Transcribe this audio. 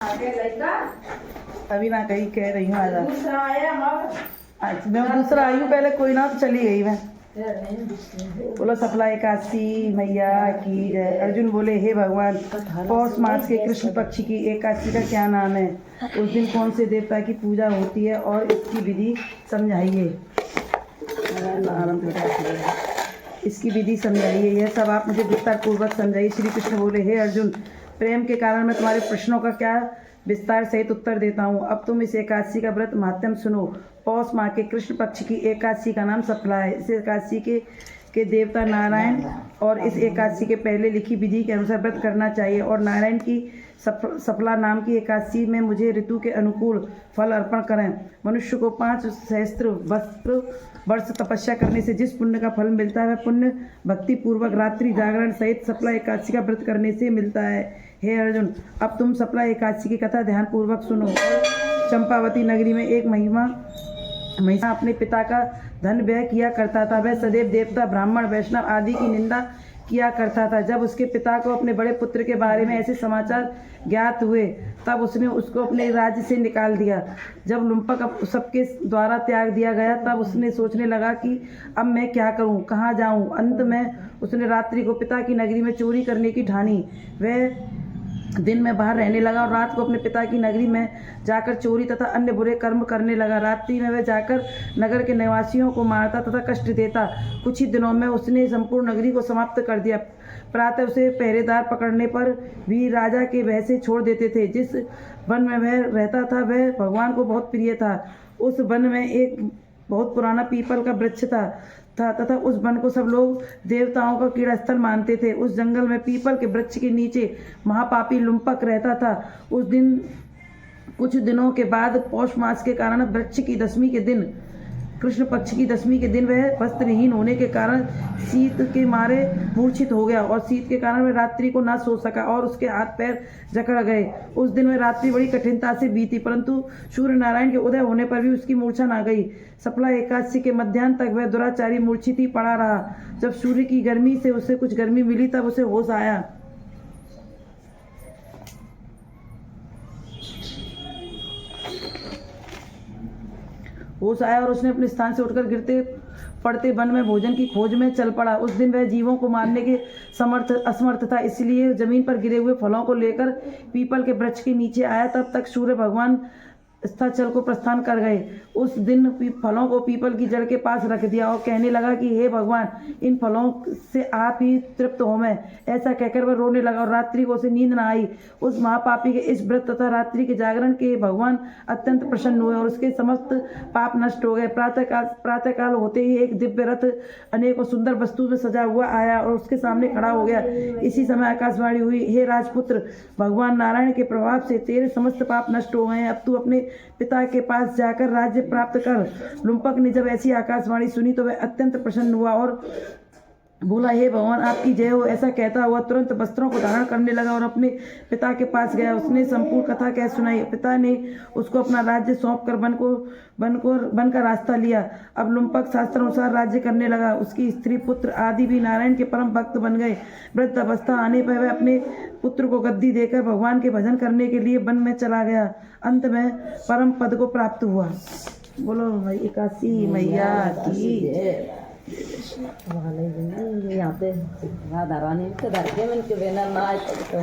अभी ना कहीं कह रही हूँ आजा आज मैं दूसरा आई हूँ पहले कोई ना तो चली गई मैं। बोलो सफला एकादशी मैया की जय। अर्जुन बोले हे भगवान पौष मास के कृष्ण पक्ष की एकादशी का क्या नाम है? उस दिन कौन से देवता की पूजा होती है और इसकी विधि समझाइए। इसकी विधि समझाइए, यह सब आप मुझे विस्तार पूर्वक समझाइए। श्री कृष्ण बोले हे अर्जुन प्रेम के कारण मैं तुम्हारे प्रश्नों का क्या विस्तार सहित उत्तर देता हूँ। अब तुम इस एकादशी का व्रत महात्म्य सुनो। पौष माह के कृष्ण पक्ष की एकादशी का नाम सफला है। इस एकादशी के देवता नारायण और इस एकादशी के पहले लिखी विधि के अनुसार व्रत करना चाहिए। और नारायण की सफला नाम की एकादशी में मुझे ऋतु के अनुकूल फल अर्पण करें। मनुष्य को 5 सहस्त्र वर्ष तपस्या करने से जिस पुण्य का फल मिलता है वह पुण्य भक्ति पूर्वक रात्रि जागरण सहित सफला एकादशी का व्रत करने से मिलता है। हे अर्जुन अब तुम सफला एकादशी की कथा ध्यान पूर्वक सुनो। चंपावती नगरी में एक महिला अपने पिता का धन व्यय किया करता था। वह सदैव देवता ब्राह्मण वैष्णव आदि की निंदा किया करता था। जब उसके पिता को अपने बड़े पुत्र के बारे में ऐसे समाचार ज्ञात हुए तब उसने उसको अपने राज्य से निकाल दिया। जब लुम्पक सबके द्वारा त्याग दिया गया तब उसने सोचने लगा कि अब मैं क्या करूं, कहाँ जाऊं। अंत में उसने रात्रि को पिता की नगरी में चोरी करने की ठानी। वह दिन में बाहर रहने लगा और रात को अपने पिता की नगरी में जाकर चोरी तथा अन्य बुरे कर्म करने लगा। रात्रि में वह जाकर नगर के निवासियों को मारता तथा कष्ट देता। कुछ ही दिनों में उसने संपूर्ण नगरी को समाप्त कर दिया। प्रातः उसे पहरेदार पकड़ने पर भी राजा के भय से छोड़ देते थे। जिस वन में वह रहता था वह भगवान को बहुत प्रिय था। उस वन में एक बहुत पुराना पीपल का वृक्ष था तथा उस वन को सब लोग देवताओं का क्रीड़ा स्थल मानते थे। उस जंगल में पीपल के वृक्ष के नीचे महापापी लुम्पक रहता था। उस दिन कुछ दिनों के बाद पौष मास के कारण वृक्ष की दशमी के दिन कृष्ण पक्ष की दशमी के दिन वह वस्त्रहीन होने के कारण शीत के मारे मूर्छित हो गया और शीत के कारण वह रात्रि को ना सो सका और उसके हाथ पैर जकड़ गए। उस दिन वह रात्रि बड़ी कठिनता से बीती परंतु सूर्य नारायण के उदय होने पर भी उसकी मूर्छा ना गई। सफला एकादशी के मध्याह्न तक वह दुराचारी मूर्छित ही पड़ा रहा। जब सूर्य की गर्मी से उसे कुछ गर्मी मिली तब उसे होश आया। और उसने अपने स्थान से उठकर गिरते पड़ते वन में भोजन की खोज में चल पड़ा। उस दिन वह जीवों को मारने के असमर्थ था, इसलिए जमीन पर गिरे हुए फलों को लेकर पीपल के वृक्ष के नीचे आया। तब तक सूर्य भगवान स्थल को प्रस्थान कर गए। उस दिन फलों को पीपल की जड़ के पास रख दिया और कहने लगा कि हे भगवान इन फलों से आप ही तृप्त हो मैं। ऐसा कहकर वह रोने लगा और रात्रि को उसे नींद न आई। उस महापापी के इस व्रत तथा रात्रि के जागरण के भगवान अत्यंत प्रसन्न हुए और उसके समस्त पाप नष्ट हो गए। प्रातःकाल होते ही एक दिव्य रथ अनेकों सुंदर वस्तु में सजा हुआ आया और उसके सामने खड़ा हो गया। इसी समय आकाशवाणी हुई, हे राजपुत्र भगवान नारायण के प्रभाव से तेरे समस्त पाप नष्ट हो गए हैं। अब तू अपने पिता के पास जाकर राज्य प्राप्त कर। लुम्पक ने जब ऐसी आकाशवाणी सुनी तो वह अत्यंत प्रसन्न हुआ और बोला हे भगवान आपकी जय हो। ऐसा कहता हुआ तुरंत वस्त्रों को धारण करने लगा और अपने पिता के पास गया। उसने संपूर्ण कथा कह सुनाई। पिता ने उसको अपना राज्य सौंप कर वन का रास्ता लिया। अब लुम्पक शास्त्र अनुसार राज्य करने लगा। उसकी स्त्री पुत्र आदि भी नारायण के परम भक्त बन गए। वृद्ध अवस्था आने पर वह अपने पुत्र को गद्दी देकर भगवान के भजन करने के लिए वन में चला गया। अंत में परम पद को प्राप्त हुआ। बोलो एकादशी मैया की यहाँ पे राधा रानी के धर के मन के बिना ना आए तो